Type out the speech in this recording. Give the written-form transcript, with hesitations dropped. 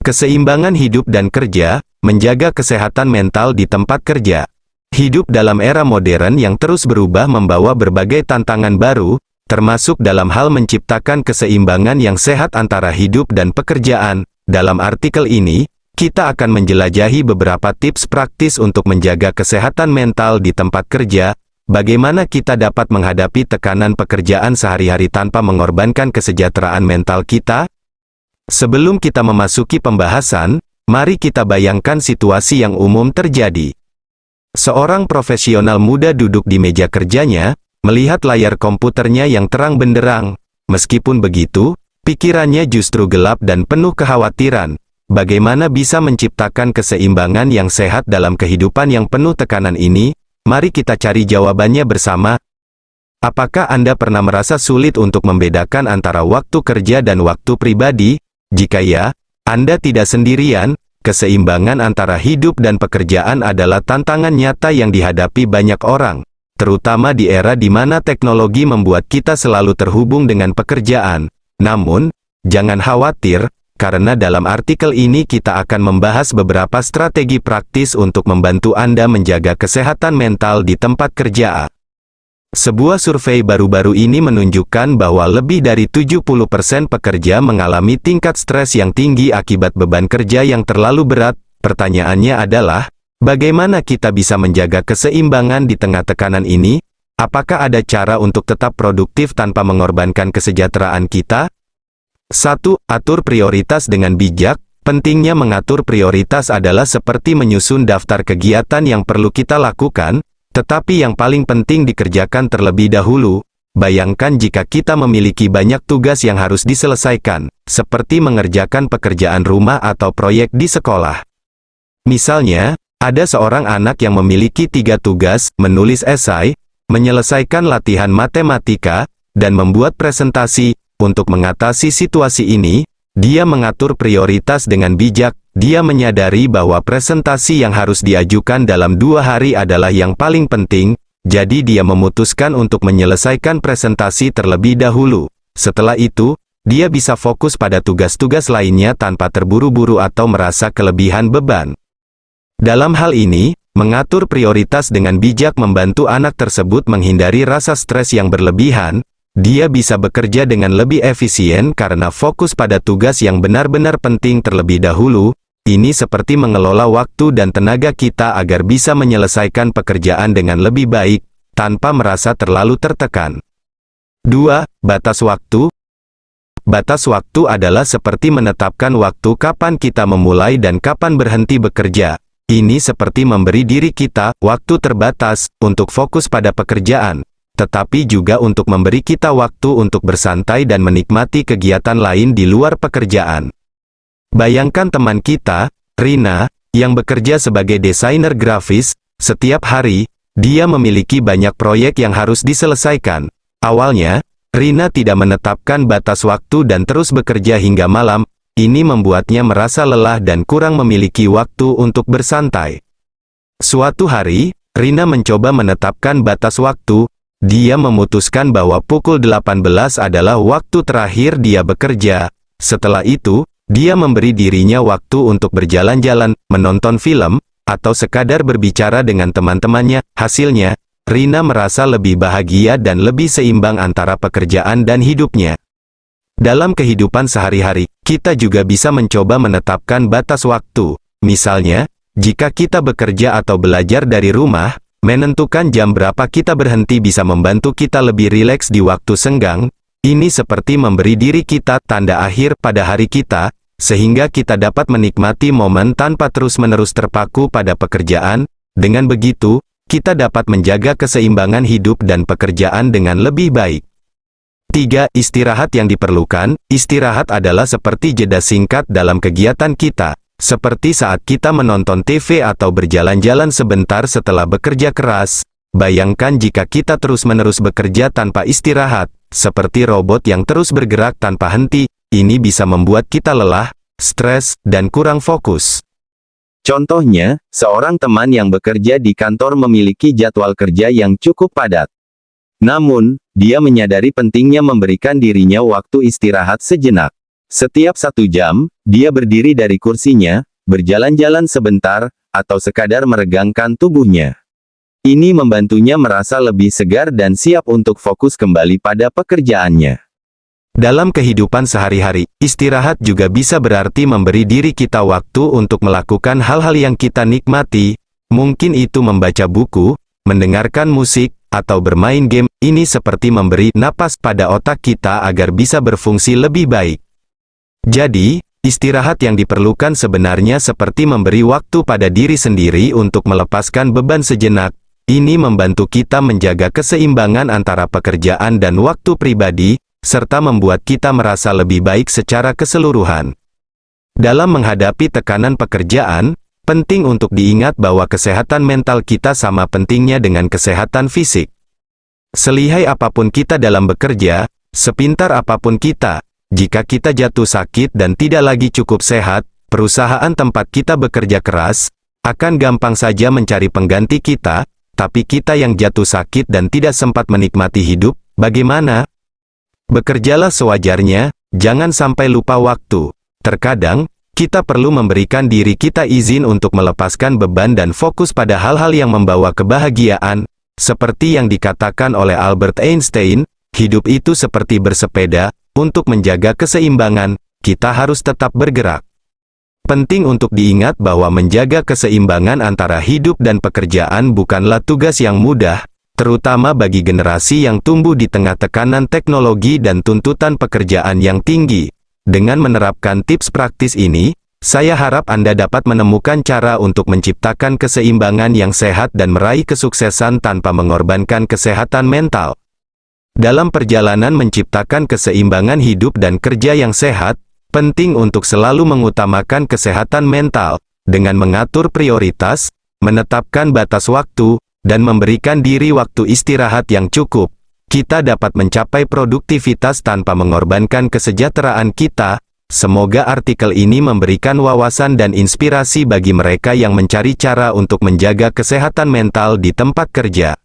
Keseimbangan hidup dan kerja, menjaga kesehatan mental di tempat kerja. Hidup dalam era modern yang terus berubah membawa berbagai tantangan baru, termasuk dalam hal menciptakan keseimbangan yang sehat antara hidup dan pekerjaan. Dalam artikel ini, kita akan menjelajahi beberapa tips praktis untuk menjaga kesehatan mental di tempat kerja, bagaimana kita dapat menghadapi tekanan pekerjaan sehari-hari tanpa mengorbankan kesejahteraan mental kita. Sebelum kita memasuki pembahasan, mari kita bayangkan situasi yang umum terjadi. Seorang profesional muda duduk di meja kerjanya, melihat layar komputernya yang terang benderang. Meskipun begitu, pikirannya justru gelap dan penuh kekhawatiran. Bagaimana bisa menciptakan keseimbangan yang sehat dalam kehidupan yang penuh tekanan ini? Mari kita cari jawabannya bersama. Apakah Anda pernah merasa sulit untuk membedakan antara waktu kerja dan waktu pribadi? Jika ya, Anda tidak sendirian. Keseimbangan antara hidup dan pekerjaan adalah tantangan nyata yang dihadapi banyak orang, terutama di era di mana teknologi membuat kita selalu terhubung dengan pekerjaan. Namun, jangan khawatir, karena dalam artikel ini kita akan membahas beberapa strategi praktis untuk membantu Anda menjaga kesehatan mental di tempat kerja. Sebuah survei baru-baru ini menunjukkan bahwa lebih dari 70% pekerja mengalami tingkat stres yang tinggi akibat beban kerja yang terlalu berat. Pertanyaannya adalah, bagaimana kita bisa menjaga keseimbangan di tengah tekanan ini? Apakah ada cara untuk tetap produktif tanpa mengorbankan kesejahteraan kita? 1. Atur prioritas dengan bijak. Pentingnya mengatur prioritas adalah seperti menyusun daftar kegiatan yang perlu kita lakukan, tetapi yang paling penting dikerjakan terlebih dahulu. Bayangkan jika kita memiliki banyak tugas yang harus diselesaikan, seperti mengerjakan pekerjaan rumah atau proyek di sekolah. Misalnya, ada seorang anak yang memiliki 3 tugas, menulis esai, menyelesaikan latihan matematika, dan membuat presentasi. Untuk mengatasi situasi ini, dia mengatur prioritas dengan bijak. Dia menyadari bahwa presentasi yang harus diajukan dalam 2 hari adalah yang paling penting, jadi dia memutuskan untuk menyelesaikan presentasi terlebih dahulu. Setelah itu, dia bisa fokus pada tugas-tugas lainnya tanpa terburu-buru atau merasa kelebihan beban. Dalam hal ini, mengatur prioritas dengan bijak membantu anak tersebut menghindari rasa stres yang berlebihan. Dia bisa bekerja dengan lebih efisien karena fokus pada tugas yang benar-benar penting terlebih dahulu. Ini seperti mengelola waktu dan tenaga kita agar bisa menyelesaikan pekerjaan dengan lebih baik, tanpa merasa terlalu tertekan. 2. Batas waktu. Batas waktu adalah seperti menetapkan waktu kapan kita memulai dan kapan berhenti bekerja. Ini seperti memberi diri kita waktu terbatas untuk fokus pada pekerjaan, tetapi juga untuk memberi kita waktu untuk bersantai dan menikmati kegiatan lain di luar pekerjaan. Bayangkan teman kita, Rina, yang bekerja sebagai desainer grafis. Setiap hari, dia memiliki banyak proyek yang harus diselesaikan. Awalnya, Rina tidak menetapkan batas waktu dan terus bekerja hingga malam. Ini membuatnya merasa lelah dan kurang memiliki waktu untuk bersantai. Suatu hari, Rina mencoba menetapkan batas waktu. Dia memutuskan bahwa pukul 18 adalah waktu terakhir dia bekerja. Setelah itu, dia memberi dirinya waktu untuk berjalan-jalan, menonton film, atau sekadar berbicara dengan teman-temannya. Hasilnya, Rina merasa lebih bahagia dan lebih seimbang antara pekerjaan dan hidupnya. Dalam kehidupan sehari-hari, kita juga bisa mencoba menetapkan batas waktu. Misalnya, jika kita bekerja atau belajar dari rumah, menentukan jam berapa kita berhenti bisa membantu kita lebih rileks di waktu senggang. Ini seperti memberi diri kita tanda akhir pada hari kita, sehingga kita dapat menikmati momen tanpa terus-menerus terpaku pada pekerjaan. Dengan begitu, kita dapat menjaga keseimbangan hidup dan pekerjaan dengan lebih baik. 3. Istirahat yang diperlukan. Istirahat adalah seperti jeda singkat dalam kegiatan kita, seperti saat kita menonton TV atau berjalan-jalan sebentar setelah bekerja keras. Bayangkan jika kita terus-menerus bekerja tanpa istirahat, seperti robot yang terus bergerak tanpa henti. Ini bisa membuat kita lelah, stres, dan kurang fokus. Contohnya, seorang teman yang bekerja di kantor memiliki jadwal kerja yang cukup padat. Namun, dia menyadari pentingnya memberikan dirinya waktu istirahat sejenak. Setiap 1 jam, dia berdiri dari kursinya, berjalan-jalan sebentar, atau sekadar meregangkan tubuhnya. Ini membantunya merasa lebih segar dan siap untuk fokus kembali pada pekerjaannya. Dalam kehidupan sehari-hari, istirahat juga bisa berarti memberi diri kita waktu untuk melakukan hal-hal yang kita nikmati. Mungkin itu membaca buku, mendengarkan musik, atau bermain game. Ini seperti memberi napas pada otak kita agar bisa berfungsi lebih baik. Jadi, istirahat yang diperlukan sebenarnya seperti memberi waktu pada diri sendiri untuk melepaskan beban sejenak. Ini membantu kita menjaga keseimbangan antara pekerjaan dan waktu pribadi, serta membuat kita merasa lebih baik secara keseluruhan. Dalam menghadapi tekanan pekerjaan, penting untuk diingat bahwa kesehatan mental kita sama pentingnya dengan kesehatan fisik. Selihai apapun kita dalam bekerja, sepintar apapun kita, jika kita jatuh sakit dan tidak lagi cukup sehat, perusahaan tempat kita bekerja keras akan gampang saja mencari pengganti kita. Tapi kita yang jatuh sakit dan tidak sempat menikmati hidup, bagaimana? Bekerjalah sewajarnya, jangan sampai lupa waktu. Terkadang, kita perlu memberikan diri kita izin untuk melepaskan beban dan fokus pada hal-hal yang membawa kebahagiaan. Seperti yang dikatakan oleh Albert Einstein, hidup itu seperti bersepeda. Untuk menjaga keseimbangan, kita harus tetap bergerak. Penting untuk diingat bahwa menjaga keseimbangan antara hidup dan pekerjaan bukanlah tugas yang mudah, terutama bagi generasi yang tumbuh di tengah tekanan teknologi dan tuntutan pekerjaan yang tinggi. Dengan menerapkan tips praktis ini, saya harap Anda dapat menemukan cara untuk menciptakan keseimbangan yang sehat dan meraih kesuksesan tanpa mengorbankan kesehatan mental. Dalam perjalanan menciptakan keseimbangan hidup dan kerja yang sehat, penting untuk selalu mengutamakan kesehatan mental, dengan mengatur prioritas, menetapkan batas waktu, dan memberikan diri waktu istirahat yang cukup. Kita dapat mencapai produktivitas tanpa mengorbankan kesejahteraan kita. Semoga artikel ini memberikan wawasan dan inspirasi bagi mereka yang mencari cara untuk menjaga kesehatan mental di tempat kerja.